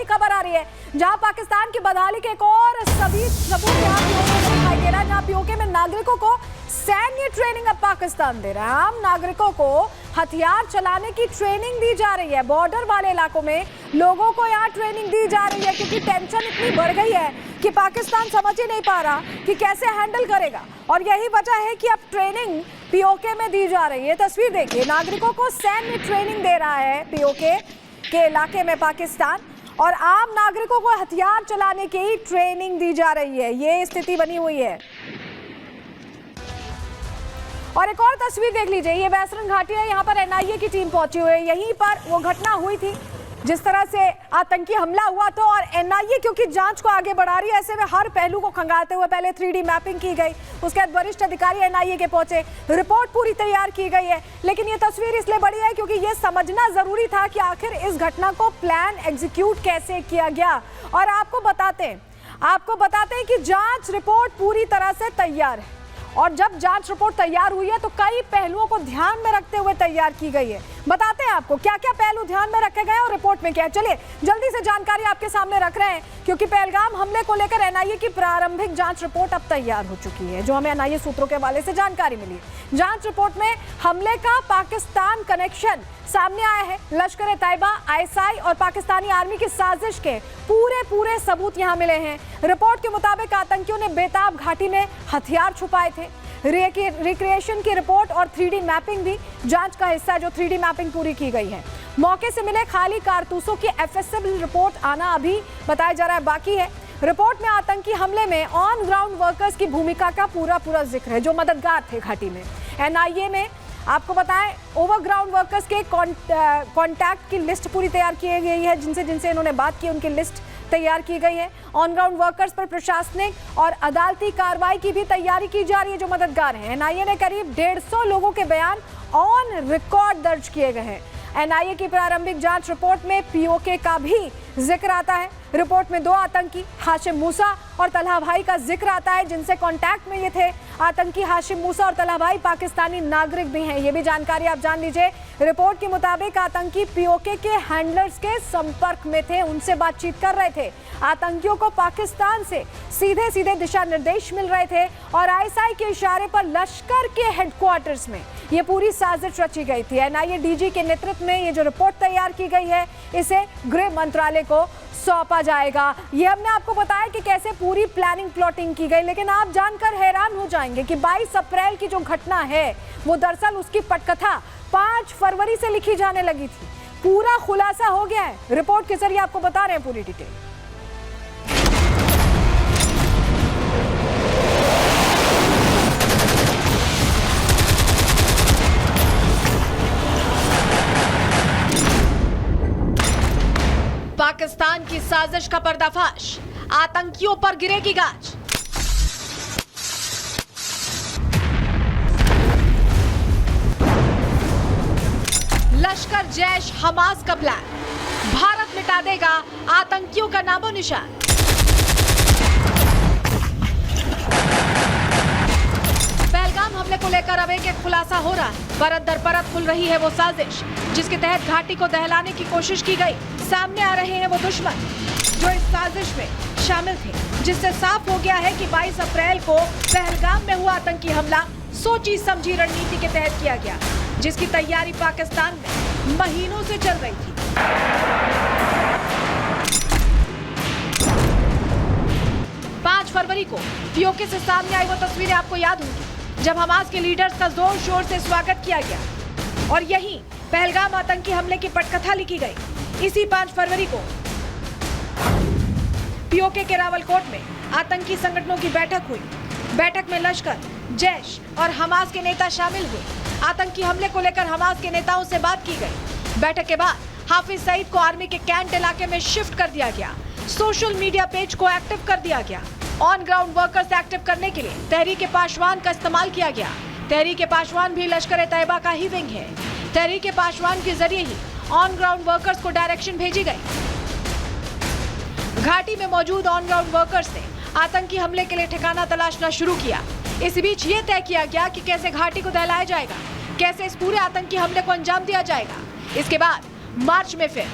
बड़ी खबर आ रही है, जहां पाकिस्तान की बदहाली के एक और सबूत यहाँ दिखाई दे रहा है, जहां पीओके में नागरिकों को सैन्य ट्रेनिंग अब पाकिस्तान दे रहा है। आम नागरिकों को हथियार चलाने की ट्रेनिंग दी जा रही है। बॉर्डर वाले इलाकों में लोगों को यहाँ ट्रेनिंग दी जा रही है, क्योंकि टेंशन इतनी बढ़ गई है कि पाकिस्तान समझ ही नहीं पा रहा कि कैसे हैंडल करेगा, और यही वजह है कि अब ट्रेनिंग पीओके में दी जा रही है। तस्वीर देखिए, नागरिकों को सैन्य ट्रेनिंग दे रहा है पीओके के इलाके में पाकिस्तान, और आम नागरिकों को हथियार चलाने की ट्रेनिंग दी जा रही है। ये स्थिति बनी हुई है। और एक और तस्वीर देख लीजिए, ये बैसरन घाटी है, यहाँ पर एनआईए की टीम पहुंची हुई है। यहीं पर वो घटना हुई थी जिस तरह से आतंकी हमला हुआ था, और एनआईए क्योंकि जांच को आगे बढ़ा रही है, ऐसे में हर पहलू को खंगालते हुए पहले 3D मैपिंग की गई, उसके बाद वरिष्ठ अधिकारी एनआईए के पहुंचे, रिपोर्ट पूरी तैयार की गई है। लेकिन ये तस्वीर इसलिए बड़ी है क्योंकि ये समझना जरूरी था कि आखिर इस घटना को प्लान एग्जीक्यूट कैसे किया गया। और आपको बताते हैं कि जांच रिपोर्ट पूरी तरह से तैयार है, और जब जांच रिपोर्ट तैयार हुई है तो कई पहलुओं को ध्यान में रखते हुए तैयार की गई है। बताते हैं आपको क्या क्या पहलू ध्यान में रखे गए और रिपोर्ट में क्या है। चलिए जल्दी से जानकारी आपके सामने रख रहे हैं, क्योंकि पहलगाम हमले को लेकर एनआईए की प्रारंभिक जांच रिपोर्ट अब तैयार हो चुकी है, जो हमें एनआईए सूत्रों के हवाले से जानकारी मिली। जांच रिपोर्ट में हमले का पाकिस्तान कनेक्शन सामने आया है। लश्कर तैयबा, आईएसआई और पाकिस्तानी आर्मी की साजिश के पूरे सबूत यहां मिले हैं। रिपोर्ट के मुताबिक आतंकियों ने बेताब घाटी में हथियार छुपाए थे। रिक्रिएशन की रिपोर्ट और 3D मैपिंग भी जांच का हिस्सा है, जो 3D मैपिंग पूरी की गई है। मौके से मिले खाली कारतूसों की एफएसएल रिपोर्ट आना अभी बताया जा रहा है बाकी है। रिपोर्ट में आतंकी हमले में ऑन ग्राउंड वर्कर्स की भूमिका का पूरा जिक्र है, जो मददगार थे घाटी में। एनआईए में आपको बताएं, ओवरग्राउंड वर्कर्स के कॉन्टैक्ट की लिस्ट पूरी तैयार की गई है, जिनसे इन्होंने बात की उनकी लिस्ट तैयार की गई है। ऑन ग्राउंड वर्कर्स पर प्रशासनिक और अदालती कार्रवाई की भी तैयारी की जा रही है, जो मददगार हैं। एनआईए ने करीब 150 लोगों के बयान ऑन रिकॉर्ड दर्ज किए गए हैं। एनआईए की प्रारंभिक जांच रिपोर्ट में पीओके का भी जिक्र आता है। रिपोर्ट में 2 आतंकी हाशिम मूसा और तलहा भाई का जिक्र आता है, जिनसे कांटेक्ट में ये थे। आतंकी हाशिम मूसा और तलहा भाई पाकिस्तानी नागरिक भी हैं, ये भी जानकारी आप जान लीजिए। रिपोर्ट के मुताबिक आतंकी पीओके के हैंडलर्स के संपर्क में थे, उनसे बातचीत कर रहे थे। आतंकियों को पाकिस्तान से सीधे दिशा निर्देश मिल रहे थे, और आईएसआई के इशारे पर लश्कर के हेडक्वार्टर्स में ये पूरी साजिश रची गई थी। एनआईए डीजी के नेतृत्व में ये जो रिपोर्ट तैयार की गई है, इसे गृह मंत्रालय को सौंपा जाएगा। ये हमने आपको बताया कि कैसे पूरी प्लानिंग प्लॉटिंग की गई, लेकिन आप जानकर हैरान हो जाएंगे कि 22 अप्रैल की जो घटना है वो दरअसल उसकी पटकथा 5 फरवरी से लिखी जाने लगी थी। पूरा खुलासा हो गया है, रिपोर्ट के जरिए आपको बता रहे हैं पूरी डिटेल। पाकिस्तान की साजिश का पर्दाफाश, आतंकियों पर गिरेगी गाज। लश्कर, जैश, हमास का प्लान, भारत मिटा देगा आतंकियों का नामो निशान। पहलगाम हमले को लेकर अब एक खुलासा हो रहा है। परत दर परत खुल रही है वो साजिश, जिसके तहत घाटी को दहलाने की कोशिश की गई। सामने आ रहे हैं वो दुश्मन जो इस साजिश में शामिल थे, जिससे साफ हो गया है कि 22 अप्रैल को पहलगाम में हुआ आतंकी हमला सोची समझी रणनीति के तहत किया गया, जिसकी तैयारी पाकिस्तान में महीनों से चल रही थी। 5 फरवरी को पीओके से सामने आई वो तस्वीरें आपको याद होंगी, जब हमास के लीडर्स का जोर शोर से स्वागत किया गया, और यहीं पहलगाम आतंकी हमले की पटकथा लिखी गई। इसी 5 फरवरी को पीओके के रावलकोट में आतंकी संगठनों की बैठक हुई। बैठक में लश्कर, जैश और हमास के नेता शामिल हुए। आतंकी हमले को लेकर हमास के नेताओं से बात की गई। बैठक के बाद हाफिज सईद को आर्मी के कैंट इलाके में शिफ्ट कर दिया गया। सोशल मीडिया पेज को एक्टिव कर दिया गया। ऑन ग्राउंड वर्कर्स एक्टिव करने के लिए तहरीक पाशवान का इस्तेमाल किया गया। तहरीक पाशवान भी लश्कर तैयबा का ही विंग है। तहरीक पाशवान के जरिए ही ऑन ग्राउंड वर्कर्स को डायरेक्शन भेजी गई। घाटी में मौजूद ऑन ग्राउंड वर्कर्स ने आतंकी हमले के लिए ठिकाना तलाशना शुरू किया। इस बीच ये तय किया गया कि कैसे घाटी को दहलाया जाएगा, कैसे इस पूरे आतंकी हमले को अंजाम दिया जाएगा। इसके बाद मार्च में फिर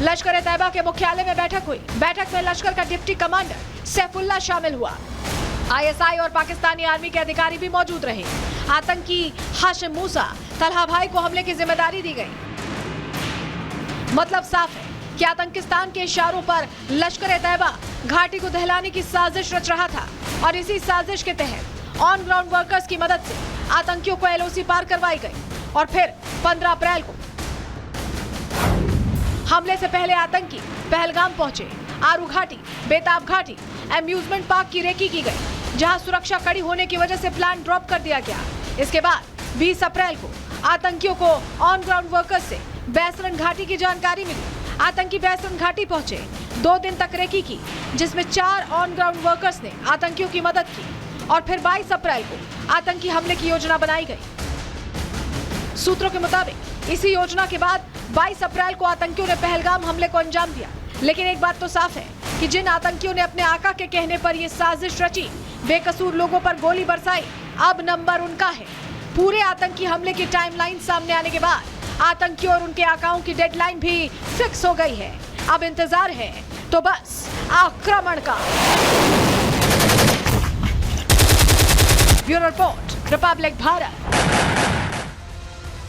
लश्कर तैयबा के मुख्यालय में बैठक हुई। बैठक में लश्कर का डिप्टी कमांडर सैफुल्ला शामिल हुआ। आईएसआई और पाकिस्तानी आर्मी के अधिकारी भी मौजूद रहे। आतंकी हाशिम मूसा तलहा भाई को हमले की जिम्मेदारी दी गई। मतलब साफ है कि आतंकिस्तान के इशारों पर लश्कर तैयबा घाटी को दहलाने की साजिश रच रहा था और इसी साजिश के तहत ऑन ग्राउंड वर्कर्स की मदद से आतंकियों को एलओसी पार करवाई गई और फिर 15 अप्रैल को हमले से पहले आतंकी पहलगाम पहुंचे। आरू घाटी, बेताब घाटी, एम्यूजमेंट पार्क की रेकी की गई, जहां सुरक्षा कड़ी होने की वजह से प्लान ड्रॉप कर दिया गया। इसके बाद 20 अप्रैल को आतंकियों को ऑन ग्राउंड वर्कर्स से बैसरन घाटी की जानकारी मिली। आतंकी बैसरन घाटी पहुंचे, 2 दिन तक रेकी की, जिसमें 4 ऑन ग्राउंड वर्कर्स ने आतंकियों की मदद की और फिर 22 अप्रैल को आतंकी हमले की योजना बनाई गई। सूत्रों के मुताबिक इसी योजना के बाद 22 अप्रैल को आतंकियों ने पहलगाम हमले को अंजाम दिया। लेकिन एक बात तो साफ है कि जिन आतंकियों ने अपने आका के कहने पर यह साजिश रची, बेकसूर लोगों पर गोली बरसाई, अब नंबर उनका है। पूरे आतंकी हमले की टाइमलाइन सामने आने के बाद आतंकियों और उनके आकाओं की डेडलाइन भी फिक्स हो गई है। अब इंतजार है तो बस आक्रमण का। Bureau report, Republic Bharat.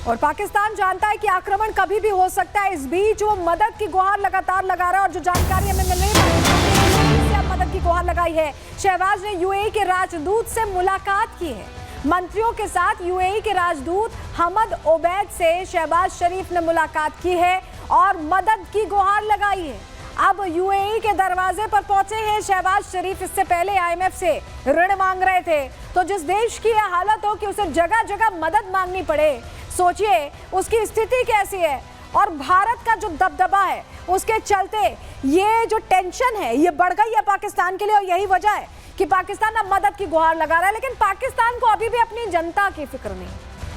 और पाकिस्तान जानता है कि आक्रमण कभी भी हो सकता है। इस बीच वो मदद की गुहार लगातार लगा रहा है और जो जानकारी हमें मिल रही है, मदद की गुहार लगाई है। शहबाज ने यूएई के राजदूत से मुलाकात की है। मंत्रियों के साथ यूएई के राजदूत हमद ओबैद से शहबाज शरीफ ने मुलाकात की है और मदद की गुहार लगाई है। अब यूएई के दरवाजे पर पहुंचे हैं शहबाज शरीफ। इससे पहले आईएमएफ से ऋण मांग रहे थे, तो जिस देश की यह हालत हो कि उसे जगह जगह मदद मांगनी पड़े, सोचिए उसकी स्थिति कैसी है। और भारत का जो दबदबा है उसके चलते ये जो टेंशन है ये बढ़ गई है पाकिस्तान के लिए, और यही वजह है कि पाकिस्तान अब मदद की गुहार लगा रहा है। लेकिन पाकिस्तान को अभी भी अपनी जनता की फिक्र नहीं,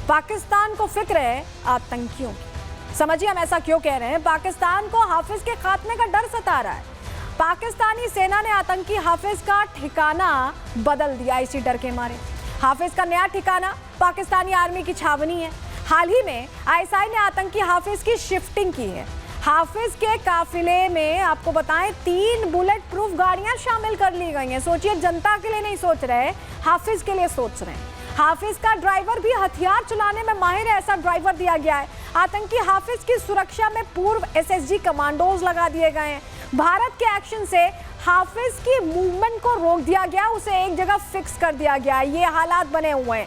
पाकिस्तान को फिक्र है आतंकियों की। समझिए हम ऐसा क्यों कह रहे हैं। पाकिस्तान को हाफिज के खात्मे का डर सता रहा है। पाकिस्तानी सेना ने आतंकी हाफिज का ठिकाना बदल दिया इसी डर के मारे। हाफिज का नया ठिकाना पाकिस्तानी आर्मी की छावनी है। हाल ही में आईएसआई ने आतंकी हाफिज की शिफ्टिंग की है। हाफिज के काफिले में आपको बताएं 3 बुलेट प्रूफ गाड़ियां शामिल कर ली गई हैं। सोचिए, जनता के लिए नहीं सोच रहे, हाफिज के लिए सोच रहे हैं। हाफिज का ड्राइवर भी हथियार चलाने में माहिर है, ऐसा ड्राइवर दिया गया है। आतंकी हाफिज की सुरक्षा में पूर्व एसएसजी कमांडोज लगा दिए गए हैं। भारत के एक्शन से हाफिज की मूवमेंट को रोक दिया गया, उसे एक जगह फिक्स कर दिया गया। ये हालात बने हुए हैं।